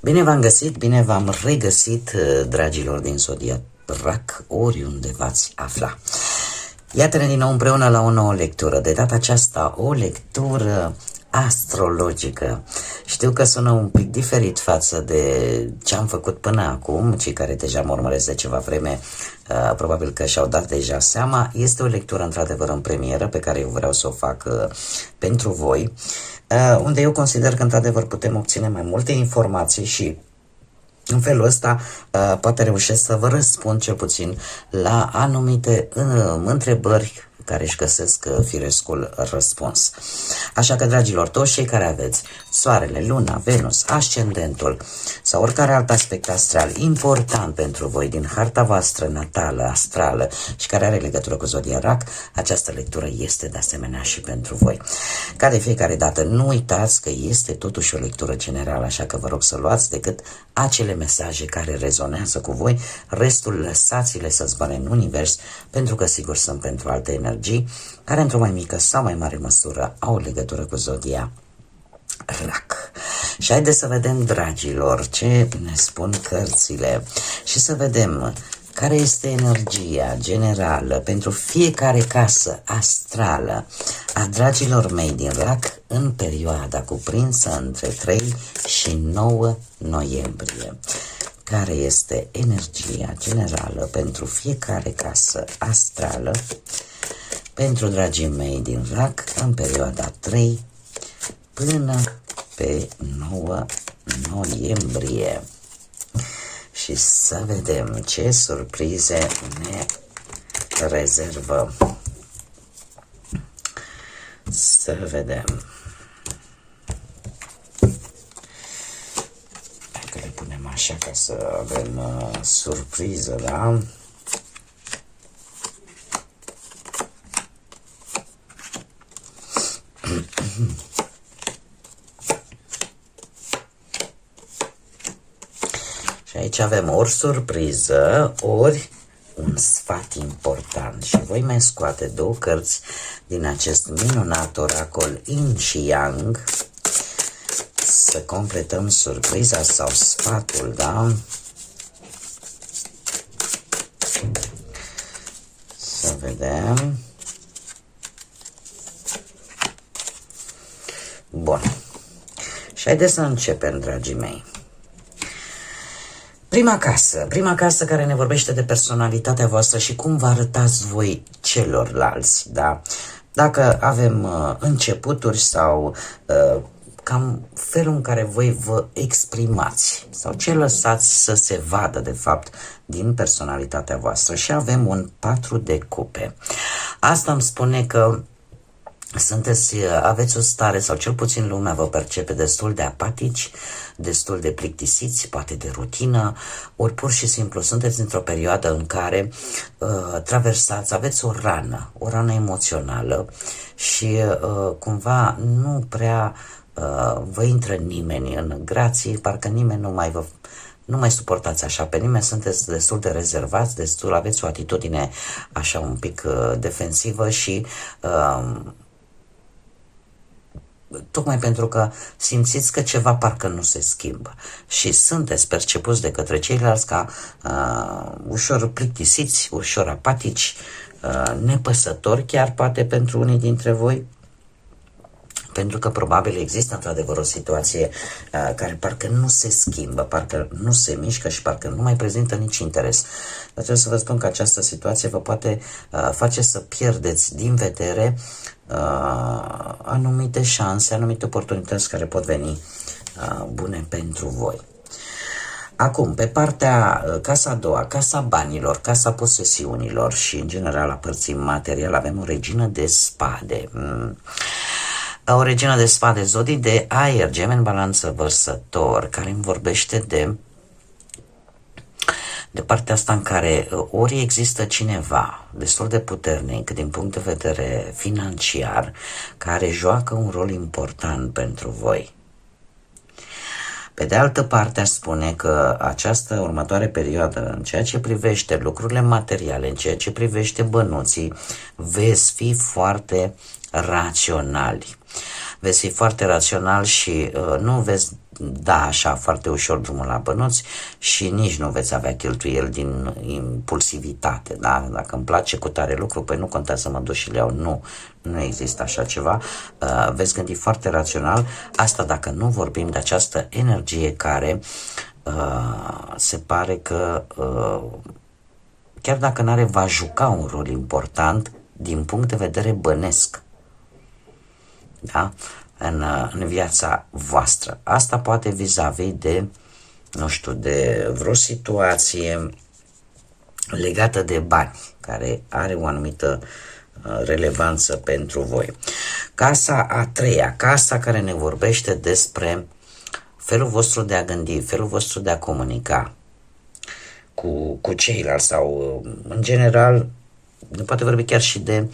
Bine v-am găsit, bine v-am regăsit, dragilor din Zodiac Rac, oriunde v-ați afla. Iată-ne din nou împreună la o nouă lectură, de data aceasta o lectură astrologică. Știu că sună un pic diferit față de ce am făcut până acum, cei care deja mă urmăresc de ceva vreme, probabil că și-au dat deja seama. Este o lectură într-adevăr în premieră pe care eu vreau să o fac pentru voi, unde eu consider că într-adevăr putem obține mai multe informații și în felul ăsta poate reușesc să vă răspund cel puțin la anumite întrebări care își găsesc firescul răspuns. Așa că, dragilor, toți cei care aveți Soarele, Luna, Venus, Ascendentul sau oricare alt aspect astral important pentru voi din harta voastră natală, astrală și care are legătură cu Zodia Rac, această lectură este de asemenea și pentru voi. Ca de fiecare dată, nu uitați că este totuși o lectură generală, așa că vă rog să luați decât acele mesaje care rezonează cu voi, restul lăsați-le să zboare în univers, pentru că sigur sunt pentru alte energii care într-o mai mică sau mai mare măsură au legătură cu Zodia Rac. Și haideți să vedem, dragilor, ce ne spun cărțile și să vedem care este energia generală pentru fiecare casă astrală a dragilor mei din Rac în perioada cuprinsă între 3 și 9 noiembrie. Care este energia generală pentru fiecare casă astrală pentru dragii mei din Rac în perioada 3 până pe 9 noiembrie. Și să vedem ce surprize ne rezervă. Să vedem. Dacă le punem așa ca să avem surpriză, da? Și aici avem ori surpriză, ori un sfat important. Și voi mai scoate două cărți din acest minunat oracol Yin și Yang să completăm surpriza sau sfatul, da? Să vedem. Bun. Și haideți să începem, dragii mei. Prima casă care ne vorbește de personalitatea voastră și cum vă arătați voi celorlalți, da? Dacă avem începuturi sau cam felul în care voi vă exprimați sau ce lăsați să se vadă de fapt din personalitatea voastră. Și avem un 4 de cupe. Asta îmi spune că aveți o stare, sau cel puțin lumea vă percepe destul de apatici, destul de plictisiți, poate de rutină, ori pur și simplu sunteți într-o perioadă în care traversați, aveți o rană emoțională și cumva nu prea vă intră nimeni în grații, parcă nimeni nu mai suportați așa pe nimeni, sunteți destul de rezervați, aveți o atitudine așa un pic defensivă și tocmai pentru că simțiți că ceva parcă nu se schimbă și sunteți percepuți de către ceilalți ca ușor plictisiți, ușor apatici, nepăsători chiar poate pentru unii dintre voi, pentru că probabil există într-adevăr o situație care parcă nu se schimbă, parcă nu se mișcă și parcă nu mai prezintă nici interes. Dar trebuie să vă spun că această situație vă poate face să pierdeți din vedere anumite șanse, anumite oportunități care pot veni bune pentru voi. Acum, pe partea casa a doua, casa banilor, casa posesiunilor și în general a părții materiale, avem o regină de spade. O regină de spade, zodii de aer, Gemeni, Balanță, Vărsător, care îmi vorbește de partea asta în care ori există cineva destul de puternic din punct de vedere financiar care joacă un rol important pentru voi. Pe de altă parte, aș spune că această următoare perioadă, în ceea ce privește lucrurile materiale, în ceea ce privește bănuții, veți fi foarte raționali. veți fi foarte rațional și nu veți da așa foarte ușor drumul la bănuți și nici nu veți avea cheltuieli din impulsivitate, da? Dacă îmi place cu tare lucru, păi nu contează să mă duc și le iau, nu există așa ceva, veți gândi foarte rațional, asta dacă nu vorbim de această energie care se pare că chiar dacă n-are, va juca un rol important din punct de vedere bănesc, da? În viața voastră. Asta poate vis-a-vis de, nu știu, de vreo situație legată de bani, care are o anumită relevanță pentru voi. Casa a treia, casa care ne vorbește despre felul vostru de a gândi, felul vostru de a comunica cu ceilalți sau în general, ne poate vorbi chiar și de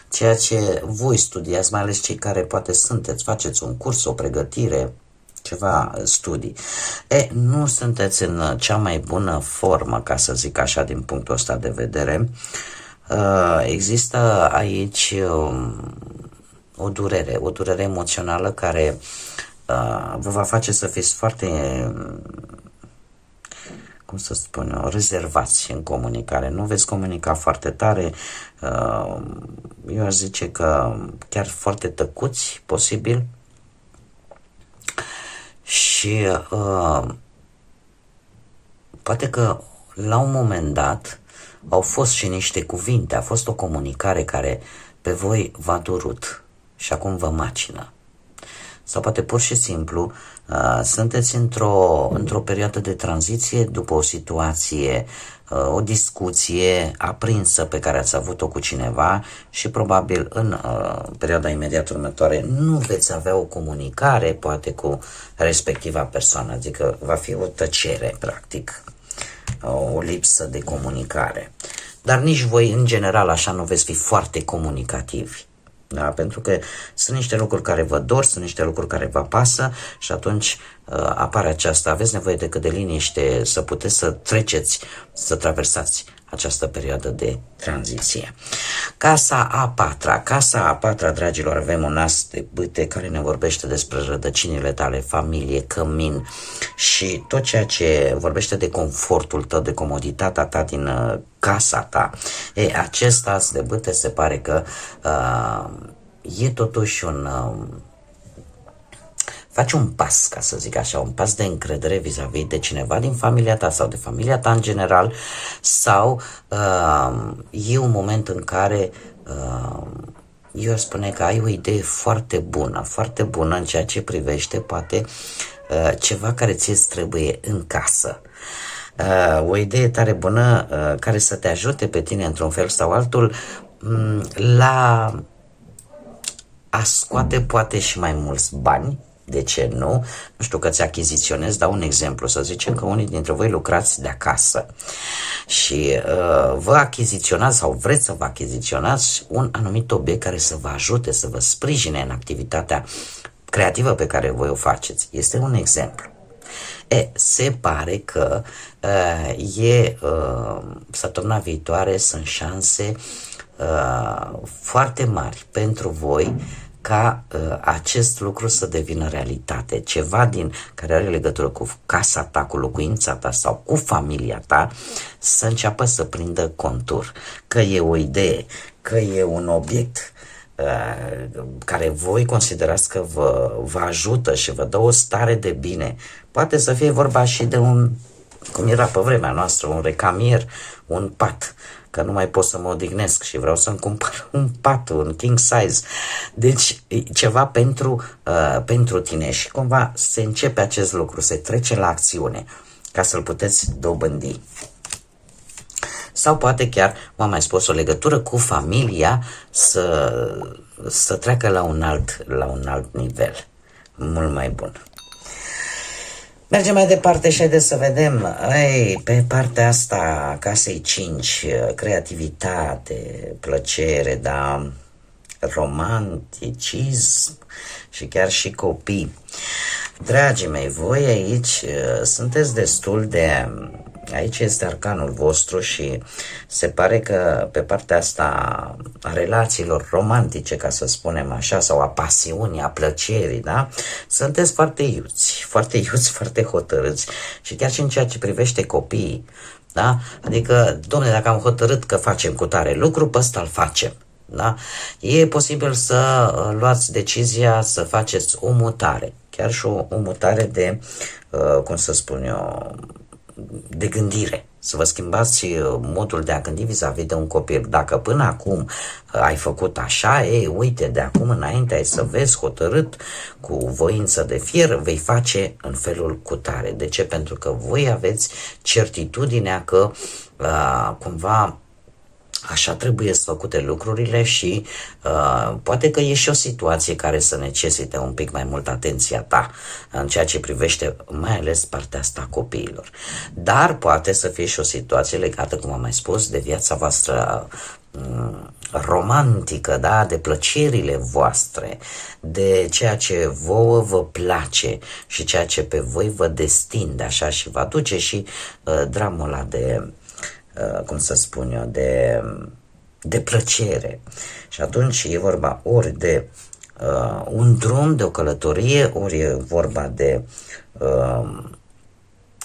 ceea ce voi studiați, mai ales cei care poate faceți un curs, o pregătire, ceva studii. Nu sunteți în cea mai bună formă, ca să zic așa, din punctul ăsta de vedere. Există aici o durere emoțională care vă va face să fiți foarte, cum să spun eu, rezervați în comunicare. Nu veți comunica foarte tare, eu aș zice că chiar foarte tăcuți, posibil, și poate că la un moment dat au fost și niște cuvinte, a fost o comunicare care pe voi v-a durut și acum vă macină. Sau poate pur și simplu sunteți într-o perioadă de tranziție după o situație, o discuție aprinsă pe care ați avut-o cu cineva și probabil în perioada imediat următoare nu veți avea o comunicare poate cu respectiva persoană, adică va fi o tăcere practic, o lipsă de comunicare. Dar nici voi în general așa nu veți fi foarte comunicativi. Da? Pentru că sunt niște lucruri care vă dor, sunt niște lucruri care vă pasă și atunci apare aceasta, aveți nevoie de cât de liniște să puteți să treceți, să traversați această perioadă de tranziție. Casa a patra, dragilor, avem un as de bâte care ne vorbește despre rădăcinile tale, familie, cămin și tot ceea ce vorbește de confortul tău, de comoditatea ta din casa ta. Acest as de bâte se pare că e totuși faci un pas, ca să zic așa, un pas de încredere vis-a-vis de cineva din familia ta sau de familia ta în general, sau e un moment în care eu aș spune că ai o idee foarte bună în ceea ce privește poate ceva care ți-ți trebuie în casă. O idee tare bună care să te ajute pe tine într-un fel sau altul la a scoate poate și mai mulți bani. De ce nu? Nu știu că ți achiziționezi, dau un exemplu. Să zicem că unii dintre voi lucrați de acasă și vă achiziționați sau vreți să vă achiziționați un anumit obiect care să vă ajute, să vă sprijine în activitatea creativă pe care voi o faceți. Este un exemplu. Se pare că săptămâna viitoare sunt șanse foarte mari pentru voi ca acest lucru să devină realitate. Ceva din care are legătură cu casa ta, cu locuința ta sau cu familia ta să înceapă să prindă contur. Că e o idee, că e un obiect care voi considerați că vă ajută și vă dă o stare de bine. Poate să fie vorba și de un, cum era pe vremea noastră, un recamier, un pat, că nu mai pot să mă odihnesc și vreau să-mi cumpăr un pat, un king size. Deci ceva pentru tine și cumva se începe acest lucru, se trece la acțiune ca să-l puteți dobândi. Sau poate chiar, v-am mai spus, o legătură cu familia să treacă la un alt nivel, mult mai bun. Mergem mai departe și haideți să vedem, pe partea asta, casei 5, creativitate, plăcere, da, romanticism și chiar și copii. Dragii mei, voi aici sunteți destul de Aici este arcanul vostru și se pare că pe partea asta a relațiilor romantice, ca să spunem așa, sau a pasiunii, a plăcerii, da? Sunteți foarte iuți, foarte hotărâți și chiar și în ceea ce privește copiii, da? Adică, dom'le, dacă am hotărât că facem cu tare lucru, pe ăsta îl facem. Da? E posibil să luați decizia să faceți o mutare, chiar și o mutare de, cum să spun eu, de gândire, să vă schimbați modul de a gândi vis-a-vis de un copil. Dacă până acum ai făcut așa, uite, de acum înainte ai să vezi hotărât cu voință de fier, vei face în felul cutare. De ce? Pentru că voi aveți certitudinea că cumva așa trebuie să făcute lucrurile și poate că e și o situație care să necesite un pic mai mult atenția ta în ceea ce privește mai ales partea asta a copiilor. Dar poate să fie și o situație legată, cum am mai spus, de viața voastră romantică, da? De plăcerile voastre, de ceea ce vouă vă place și ceea ce pe voi vă destinde așa și vă aduce și dramul ăla de cum să spun eu, de plăcere. Și atunci e vorba ori de un drum, de o călătorie, ori e vorba de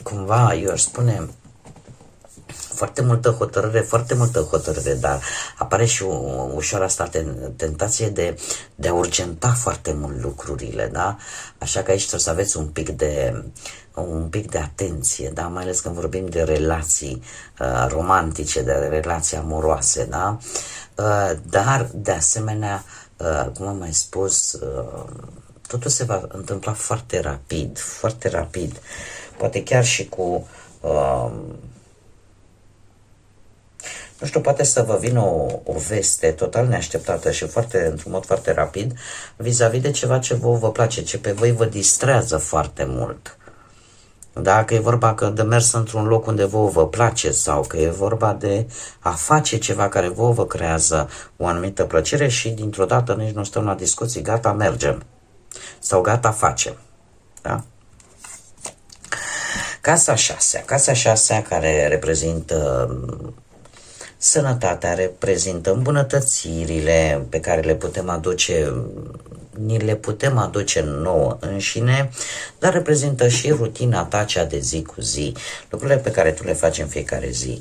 cumva, eu aș spune, foarte multă hotărâre, dar apare și ușor asta tentație de a urgenta foarte mult lucrurile, da? Așa că aici trebuie să aveți un pic de atenție, da? Mai ales când vorbim de relații romantice, de relații amoroase, da? Dar, de asemenea, cum am mai spus, totul se va întâmpla foarte rapid, poate chiar și cu nu știu, poate să vă vină o veste total neașteptată și într-un mod foarte rapid vis-a-vis de ceva ce vă place, ce pe voi vă distrează foarte mult. Dacă e vorba de mers într-un loc unde vă place sau că e vorba de a face ceva care vă creează o anumită plăcere și dintr-o dată nici nu stăm la discuții, gata, mergem sau gata, facem. Da? Casa șasea care reprezintă sănătatea, reprezintă îmbunătățirile pe care ni le putem aduce nouă înșine, dar reprezintă și rutina ta, cea de zi cu zi, lucrurile pe care tu le faci în fiecare zi.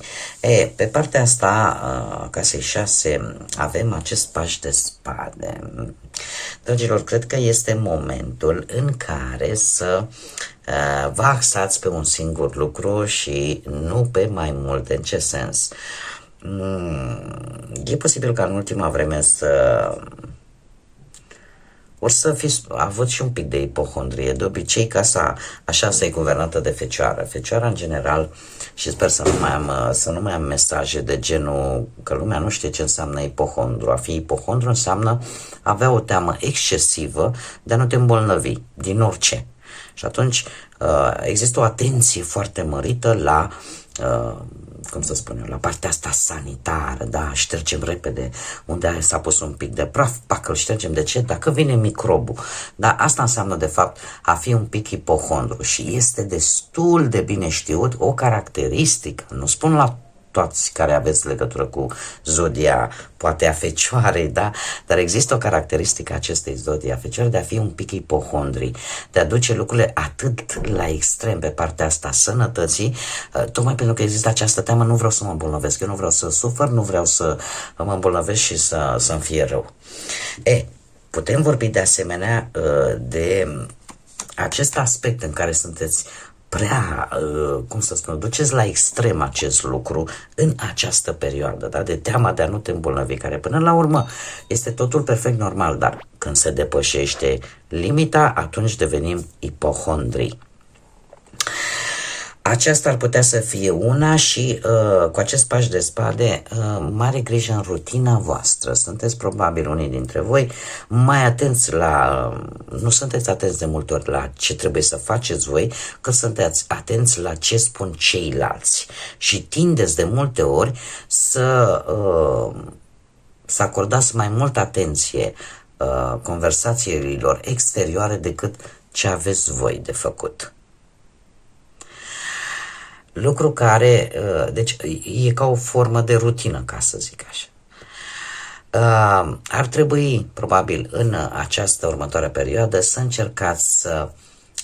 Pe partea asta a casei 6 avem acest paș de spade. Dragilor, cred că este momentul în care să vă axați pe un singur lucru și nu pe mai multe. În ce sens? E posibil ca în ultima vreme să fiți avut și un pic de ipohondrie. De obicei casa așa e guvernată de Fecioară. Fecioara în general, și sper să nu mai am mesaje de genul că lumea nu știe ce înseamnă ipohondru. A fi ipohondru înseamnă avea o teamă excesivă de a nu te îmbolnăvi din orice. Și atunci există o atenție foarte mărită la cum să spun eu, la partea asta sanitară, da, ștergem repede unde s-a pus un pic de praf, pac, îl ștergem. De ce? Dacă vine microbul. Dar asta înseamnă, de fapt, a fi un pic ipohondru și este destul de bine știut o caracteristică, nu spun la toți care aveți legătură cu zodia, poate a Fecioarei, da? Dar există o caracteristică a acestei zodii a Fecioarei de a fi un pic ipohondrii, de a duce lucrurile atât la extrem pe partea asta sănătății, tocmai pentru că există această teamă, nu vreau să mă îmbolnăvesc, eu nu vreau să sufăr, nu vreau să mă îmbolnăvesc și să-mi fie rău. Putem vorbi de asemenea de acest aspect în care sunteți prea, cum să spun, duceți la extrem acest lucru în această perioadă, da? De teama de a nu te îmbolnăvi, care până la urmă este totul perfect normal, dar când se depășește limita, atunci devenim ipohondrii. Aceasta ar putea să fie una și cu acest paș de spade, mare grijă în rutina voastră. Sunteți probabil unii dintre voi mai atenți nu sunteți atenți de multe ori la ce trebuie să faceți voi, că sunteți atenți la ce spun ceilalți și tindeți de multe ori să acordați mai multă atenție conversațiilor exterioare decât ce aveți voi de făcut. lucru care, deci e ca o formă de rutină, ca să zic așa. Ar trebui, probabil, în această următoare perioadă să încercați să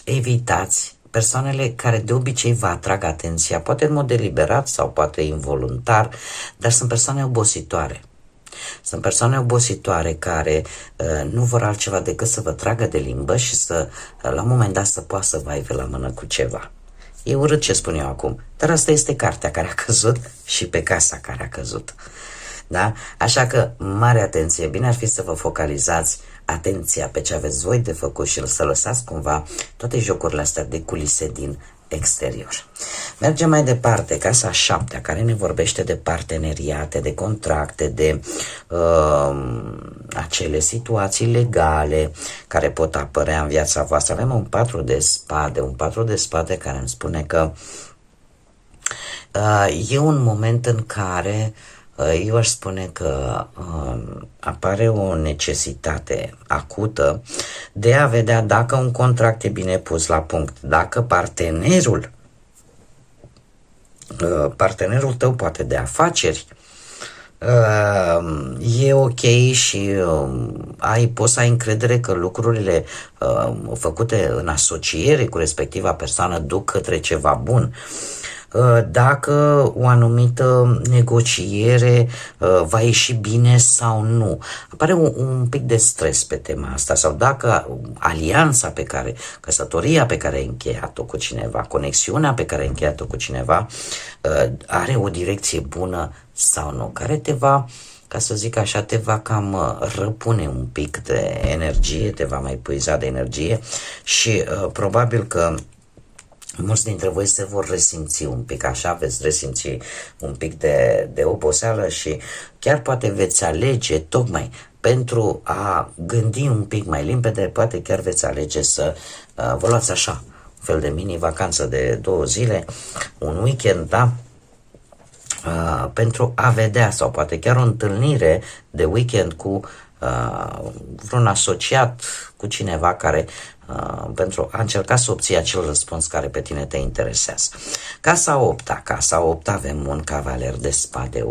evitați persoanele care de obicei vă atrag atenția, poate în mod deliberat sau poate involuntar, dar sunt persoane obositoare. Sunt persoane obositoare care nu vor altceva decât să vă tragă de limbă și să, la un moment dat, să poată să vă aibă la mână cu ceva. E urât ce spun eu acum, dar asta este cartea care a căzut și pe casa care a căzut. Da? Așa că, mare atenție, bine ar fi să vă focalizați atenția pe ce aveți voi de făcut și să lăsați cumva toate jocurile astea de culise din exterior. Mergem mai departe, casa 7, care ne vorbește de parteneriate, de contracte, de acele situații legale care pot apărea în viața voastră. Avem un 4 de spade, care îmi spune că e un moment în care eu aș spune că apare o necesitate acută de a vedea dacă un contract e bine pus la punct, dacă partenerul tău poate de afaceri e ok și poți să ai încredere că lucrurile făcute în asociere cu respectiva persoană duc către ceva bun. Dacă o anumită negociere va ieși bine sau nu. Apare un pic de stres pe tema asta, sau dacă alianța căsătoria pe care ai încheiat-o cu cineva, conexiunea pe care ai încheiat-o cu cineva are o direcție bună sau nu, care te va, ca să zic așa, te va cam răpune un pic de energie, te va mai puiza de energie și probabil că mulți dintre voi se vor resimți un pic așa, veți resimți un pic de oboseală și chiar poate veți alege tocmai pentru a gândi un pic mai limpede, poate chiar veți alege să vă luați așa un fel de mini-vacanță de 2 zile, un weekend, da? Pentru a vedea, sau poate chiar o întâlnire de weekend cu vreun asociat, cu cineva care pentru a încerca să obții acel răspuns care pe tine te interesează. Casa 8 avem un cavaler de spade.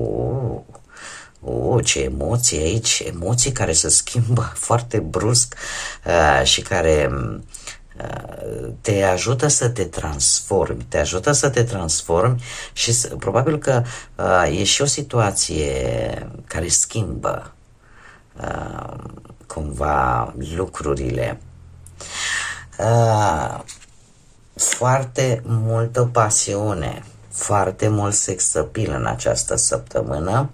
Ce emoții aici, emoții care se schimbă foarte brusc și care te ajută să te transformi, și probabil că e și o situație care schimbă cumva lucrurile. Foarte multă pasiune, foarte mult sex appeal în această săptămână.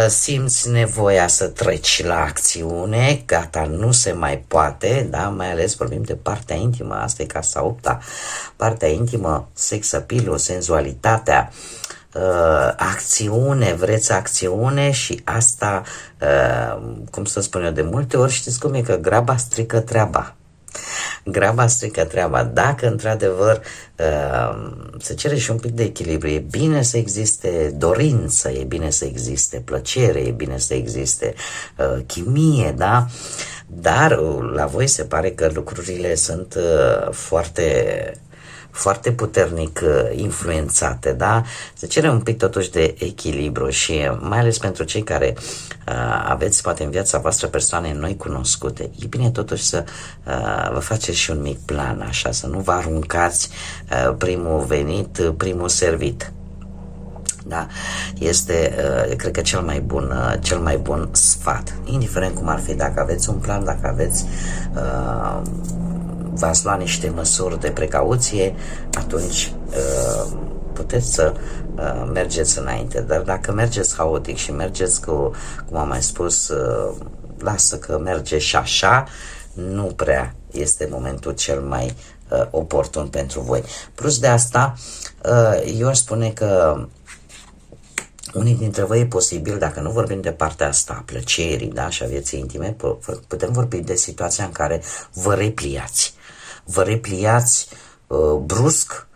Simți nevoia să treci la acțiune, gata, nu se mai poate, da? Mai ales vorbim de partea intimă, asta e casa 8-a, partea intimă, sex appeal-ul, senzualitatea, acțiune, vreți acțiune și asta, cum să spun eu, de multe ori știți cum e, că graba strică treaba. Dacă într-adevăr se cere și un pic de echilibru, e bine să existe dorință, e bine să existe plăcere, e bine să existe chimie, da? Dar la voi se pare că lucrurile sunt foarte puternic influențate, da? Se cere un pic totuși de echilibru și mai ales pentru cei care aveți poate în viața voastră persoane noi cunoscute, e bine totuși să vă faceți și un mic plan, așa, să nu vă aruncați primul venit, primul servit. Da? Este, cred că cel mai bun sfat, indiferent cum ar fi, dacă aveți un plan, dacă aveți v-ați lua niște măsuri de precauție, atunci puteți să mergeți înainte. Dar dacă mergeți haotic și mergeți cu, cum am mai spus, lasă că merge și așa, nu prea este momentul cel mai oportun pentru voi. Plus de asta, eu aș spune că unii dintre voi e posibil, dacă nu vorbim de partea asta a plăcerii, da, și a vieții intime, putem vorbi de situația în care vă repliați brusc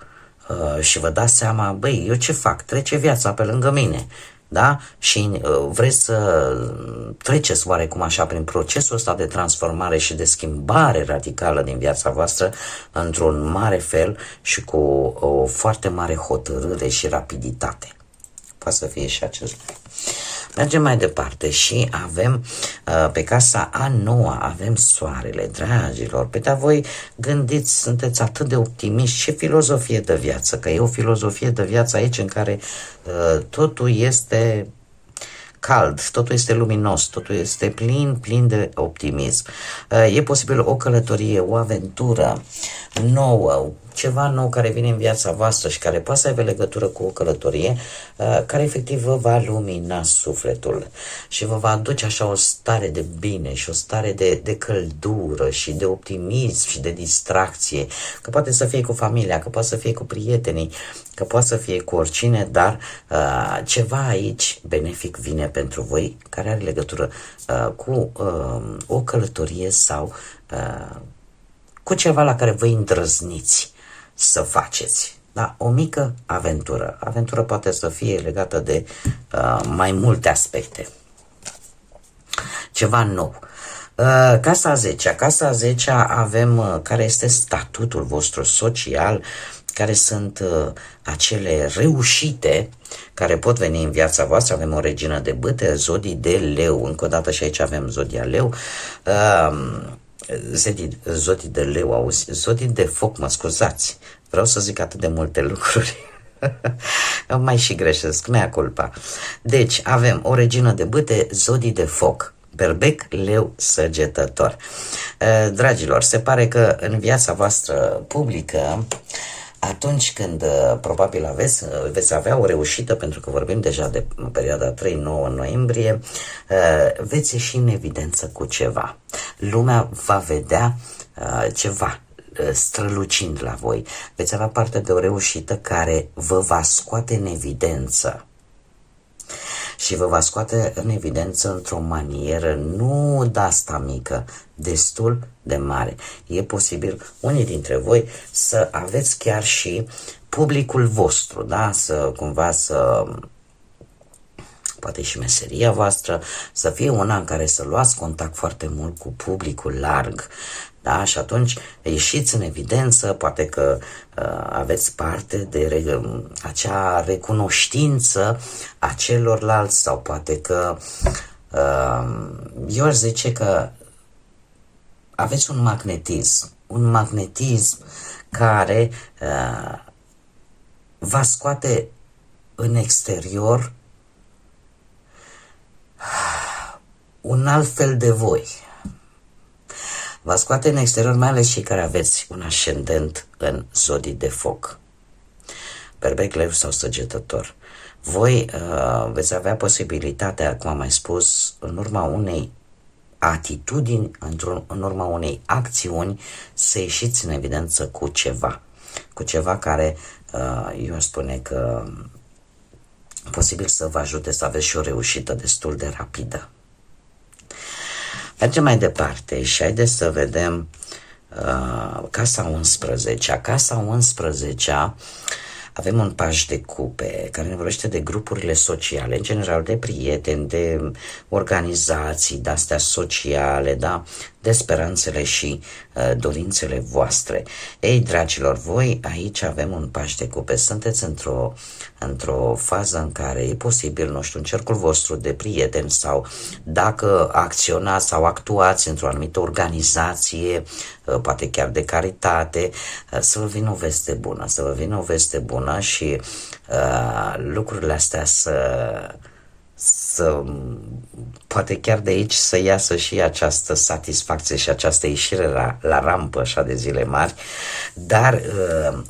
și vă dați seama, băi, eu ce fac? Trece viața pe lângă mine. da? Și vreți să treceți oarecum așa prin procesul ăsta de transformare și de schimbare radicală din viața voastră într-un mare fel și cu o foarte mare hotărâre și rapiditate. Poate să fie și acest lucru. Mergem mai departe și avem pe casa a noua, avem soarele, dragilor. Pe da, voi gândiți, sunteți atât de optimiști, ce filozofie de viață, că e o filozofie de viață aici în care totul este cald, totul este luminos, totul este plin de optimism. E posibil o călătorie, o aventură nouă, ceva nou care vine în viața voastră și care poate să aibă legătură cu o călătorie care efectiv vă va lumina sufletul și vă va aduce așa o stare de bine și o stare de căldură și de optimism și de distracție, că poate să fie cu familia, că poate să fie cu prietenii, că poate să fie cu oricine, dar ceva aici benefic vine pentru voi care are legătură cu o călătorie sau cu ceva la care vă îndrăzniți să faceți. Da? O mică aventură. Aventură poate să fie legată de mai multe aspecte. Ceva nou. Casa a 10-a. Casa a 10-a avem care este statutul vostru social, care sunt acele reușite care pot veni în viața voastră. Avem o regină de bâte, zodii de leu. Încă o dată și aici avem zodia leu. Zodii de leu, auzi, zodii de foc, mă scuzați, vreau să zic atât de multe lucruri. Mai și greșesc, mea culpa. Deci avem o regină de bâte, zodii de foc, berbec, leu, săgetător. Dragilor, se pare că în viața voastră publică, atunci când probabil veți avea o reușită, pentru că vorbim deja de perioada 3-9 noiembrie, veți ieși în evidență cu ceva. Lumea va vedea ceva strălucind la voi. Veți avea parte de o reușită care vă va scoate în evidență. Și vă va scoate în evidență într-o manieră nu de asta mică, destul de mare. E posibil unii dintre voi să aveți chiar și publicul vostru, da? Poate și meseria voastră, să fie una în care să luați contact foarte mult cu publicul larg. Da? Și atunci ieșiți în evidență, poate că aveți parte de acea recunoștință a celorlalți sau poate că eu aș zice că aveți un magnetism care va scoate în exterior un alt fel de voi. Va scoate în exterior, mai ales cei care aveți un ascendent în zodii de foc, berbec, leu sau săgetător. Voi veți avea posibilitatea, cum am mai spus, în urma unei atitudini, în urma unei acțiuni, să ieșiți în evidență cu ceva care eu aș spune că posibil să vă ajute să aveți și o reușită destul de rapidă. Mergem mai departe și haideți să vedem casa 11-a. Casa 11-a avem un paș de cupe care ne vorbește de grupurile sociale, în general de prieteni, de organizații de-astea sociale, da? De speranțele și dorințele voastre. Ei, dragilor, voi aici avem un paș de cupe. Sunteți într-o fază în care e posibil, nu știu, în cercul vostru de prieteni sau dacă acționați sau actuați într-o anumită organizație, poate chiar de caritate, să vă vină o veste bună, și lucrurile astea să poate chiar de aici să iasă și această satisfacție și această ieșire la rampă așa de zile mari, dar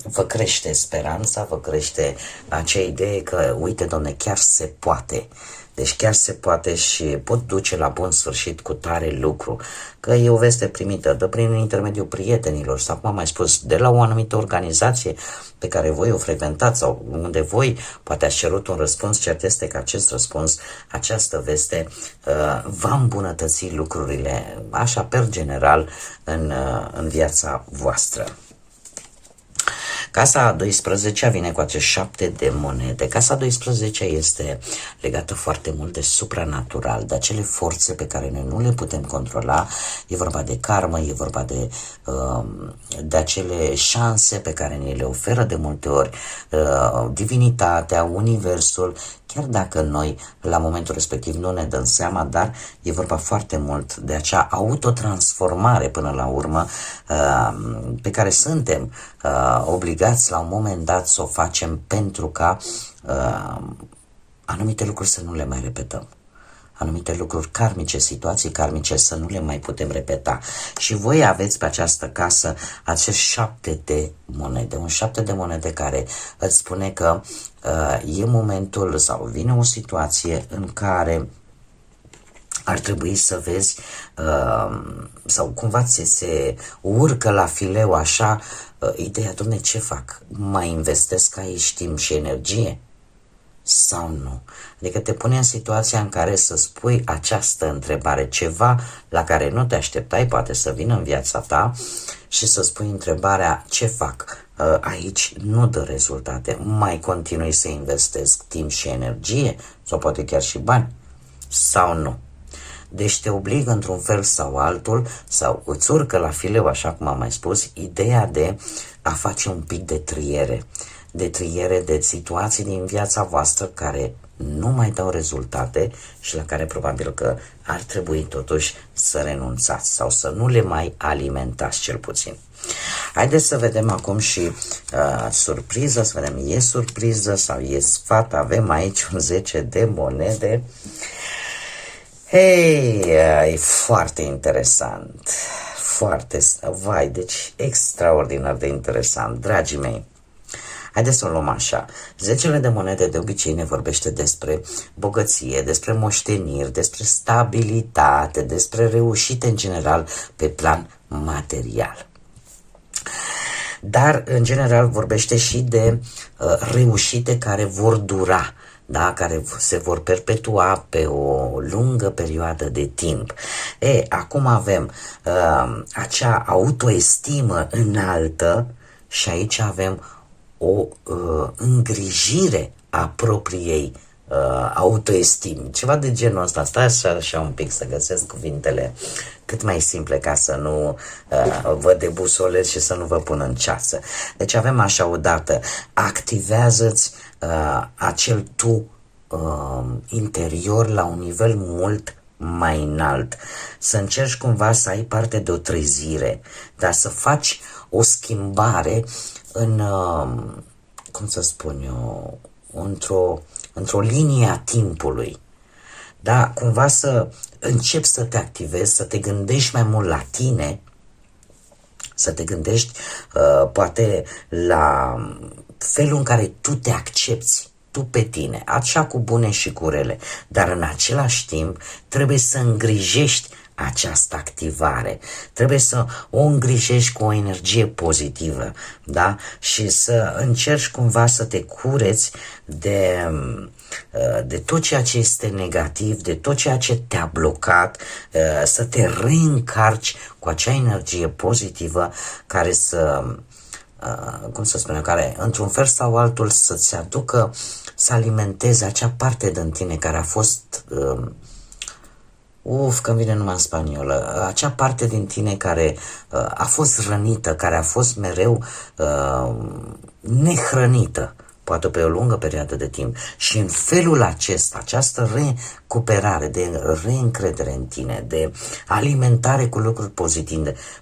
vă crește speranța, vă crește acea idee că, uite, domne, chiar se poate. Deci chiar se poate și pot duce la bun sfârșit cu tare lucru. Că e o veste primită prin intermediul prietenilor sau, cum am mai spus, de la o anumită organizație pe care voi o frecventați sau unde voi poate ați cerut un răspuns. Cert este că acest răspuns, această veste va îmbunătăți lucrurile așa per general în viața voastră. Casa a 12 vine cu acești 7 de monede. Casa a 12 este legată foarte mult de supranatural, de acele forțe pe care noi nu le putem controla. E vorba de karmă, e vorba de acele șanse pe care ni le oferă de multe ori divinitatea, universul, chiar dacă noi la momentul respectiv nu ne dăm seama, dar e vorba foarte mult de acea autotransformare până la urmă pe care suntem obligați la un moment dat să o facem pentru ca anumite lucruri să nu le mai repetăm. Anumite lucruri karmice, situații karmice să nu le mai putem repeta. Și voi aveți pe această casă acești 7 de monede. Un 7 de monede care îți spune că e momentul sau vine o situație în care ar trebui să vezi sau cumva ți se urcă la fileu așa ideea, dom'le, ce fac? Mai investesc aici timp și energie? Sau nu? Adică te pune în situația în care să spui această întrebare, ceva la care nu te așteptai, poate să vină în viața ta și să spui întrebarea, ce fac? Aici nu dă rezultate, mai continui să investesc timp și energie sau poate chiar și bani? Sau nu? Deci te obligă într-un fel sau altul sau îți urcă la fileu, așa cum am mai spus, ideea de a face un pic de triere de situații din viața voastră care nu mai dau rezultate și la care probabil că ar trebui totuși să renunțați sau să nu le mai alimentați cel puțin. Haideți să vedem acum și surpriză, să vedem, e surpriză sau e sfat. Avem aici un 10 de monede. Hei, e foarte interesant, vai, deci extraordinar de interesant, dragii mei. Haideți să o luăm așa. 10 de monede de obicei ne vorbește despre bogăție, despre moșteniri, despre stabilitate, despre reușite în general pe plan material. Dar, în general, vorbește și de reușite care vor dura, da, care se vor perpetua pe o lungă perioadă de timp. Acum avem acea autoestimă înaltă și aici avem o îngrijire a propriei autoestime. Ceva de genul ăsta. Stai așa un pic să găsesc cuvintele cât mai simple ca să nu vă debusolez și să nu vă pun în ceață. Deci avem așa odată, activează-ți acel tu interior la un nivel mult mai înalt. Să încerci cumva să ai parte de o trezire, dar să faci o schimbare în, cum să spun eu, într-o linie a timpului. Da, cumva să începi să te activezi, să te gândești mai mult la tine, să te gândești poate la felul în care tu te accepți, tu pe tine, așa cu bune și cu rele, dar în același timp trebuie să îngrijești această activare, trebuie să o îngrijești cu o energie pozitivă, da? Și să încerci cumva să te cureți de tot ceea ce este negativ, de tot ceea ce te-a blocat, să te reîncarci cu acea energie pozitivă care să, cum să spunem, care într-un fel sau altul să-ți aducă, să alimenteze acea parte din tine care a fost că-mi vine numai în spaniolă, acea parte din tine care a fost rănită, care a fost mereu nehrănită, poate pe o lungă perioadă de timp. Și în felul acesta, această recuperare, de reîncredere în tine, de alimentare cu lucruri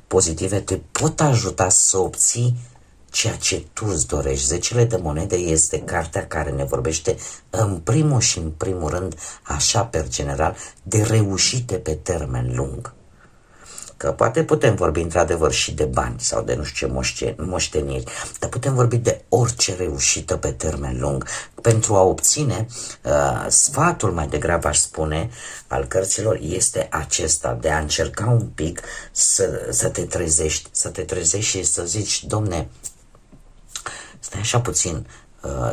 pozitive, te pot ajuta să obții ceea ce tu îți dorești. 10 de monede este cartea care ne vorbește în primul și în primul rând, așa per general, de reușite pe termen lung. Că poate putem vorbi într-adevăr și de bani sau de nu știu ce moșteniri, dar putem vorbi de orice reușită pe termen lung. Pentru a obține, sfatul mai degrabă aș spune al cărților este acesta, de a încerca un pic să te trezești și să zici, domne, stai așa puțin,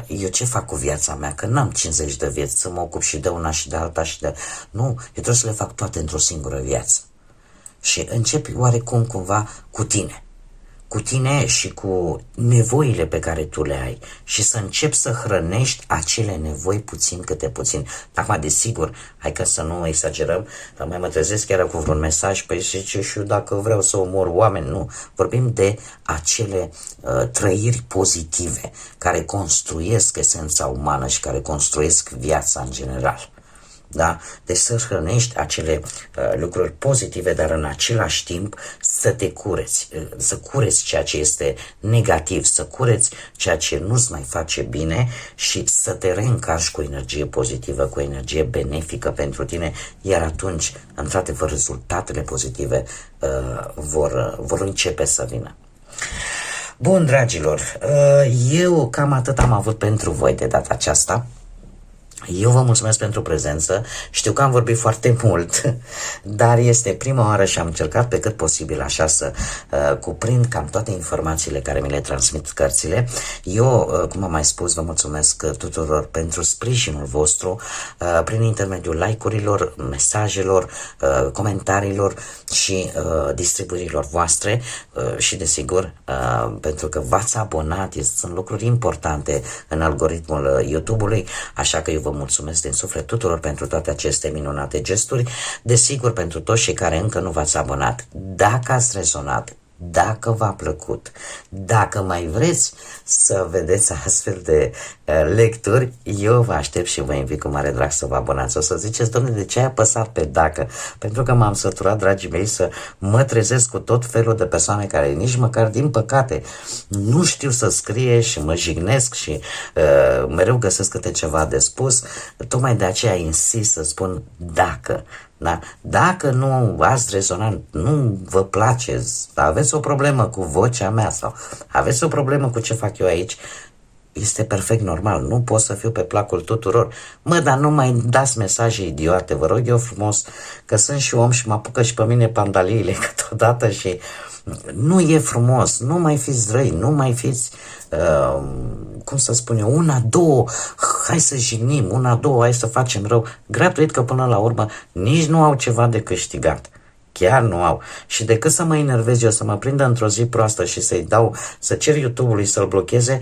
eu ce fac cu viața mea? Că n-am 50 de vieți să mă ocup și de una și de alta și de... Nu, eu trebuie să le fac toate într-o singură viață. Și începi oarecum cumva cu tine. cu tine și cu nevoile pe care tu le ai și să începi să hrănești acele nevoi puțin câte puțin. Acum, desigur, hai că să nu exagerăm, dar mai mă trezesc chiar cu vreun mesaj, păi zice și eu dacă vreau să omor oameni, nu. Vorbim de acele trăiri pozitive care construiesc esența umană și care construiesc viața în general. Da? Deci să hrănești acele lucruri pozitive, dar în același timp să te cureți, să cureți ceea ce este negativ, să cureți ceea ce nu-ți mai face bine și să te reîncarci cu energie pozitivă, cu energie benefică pentru tine, iar atunci, într-adevăr, rezultatele pozitive vor începe să vină. Bun, dragilor, eu cam atât am avut pentru voi de data aceasta. Eu vă mulțumesc pentru prezență, știu că am vorbit foarte mult, dar este prima oară și am încercat pe cât posibil așa să cuprind cam toate informațiile care mi le transmit cărțile. Eu, cum am mai spus, vă mulțumesc tuturor pentru sprijinul vostru prin intermediul like-urilor, mesajelor, comentariilor și distribuirilor voastre și desigur pentru că v-ați abonat, sunt lucruri importante în algoritmul YouTube-ului, așa că eu vă mulțumesc din suflet tuturor pentru toate aceste minunate gesturi, desigur pentru toți cei care încă nu v-ați abonat. Dacă ați rezonat, dacă v-a plăcut, dacă mai vreți să vedeți astfel de lecturi, eu vă aștept și vă invit cu mare drag să vă abonați. O să ziceți, domnule, de ce ai apăsat pe dacă? Pentru că m-am săturat, dragii mei, să mă trezesc cu tot felul de persoane care nici măcar, din păcate, nu știu să scrie și mă jignesc și mereu găsesc câte ceva de spus. Tocmai de aceea insist să spun dacă. Da? Dacă nu ați rezonat, nu vă place, aveți o problemă cu vocea mea sau aveți o problemă cu ce fac eu aici, este perfect normal, nu pot să fiu pe placul tuturor. Mă, dar nu mai dați mesaje idiote, vă rog eu frumos, că sunt și om și mă apucă și pe mine pandaliile câteodată și nu e frumos, nu mai fiți răi, nu mai fiți, cum să spun eu, una, două, hai să jignim, una, două, hai să facem rău, gratuit, că până la urmă nici nu au ceva de câștigat. Chiar nu au. Și decât să mă enervez eu, să mă prindă într-o zi proastă și să-i dau, să cer YouTube-ului să-l blocheze,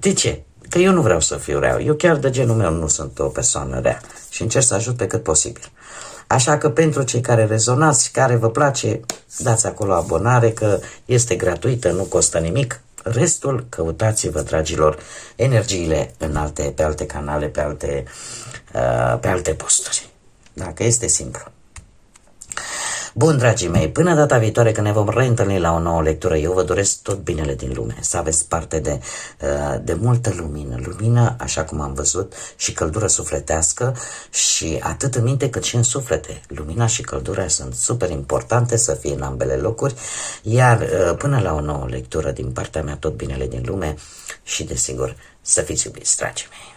de ce? Că eu nu vreau să fiu rea. Eu chiar de genul meu nu sunt o persoană rea și încerc să ajut pe cât posibil. Așa că pentru cei care rezonați, care vă place, dați acolo abonare, că este gratuită, nu costă nimic. Restul, căutați-vă, dragilor, energiile pe alte canale, pe alte posturi. Dacă este simplu. Bun, dragii mei, până data viitoare când ne vom reîntâlni la o nouă lectură, eu vă doresc tot binele din lume, să aveți parte de multă lumină, lumină, așa cum am văzut, și căldură sufletească și atât în minte cât și în suflete. Lumina și căldura sunt super importante să fie în ambele locuri, iar până la o nouă lectură din partea mea, tot binele din lume și, desigur, să fiți iubiți, dragii mei.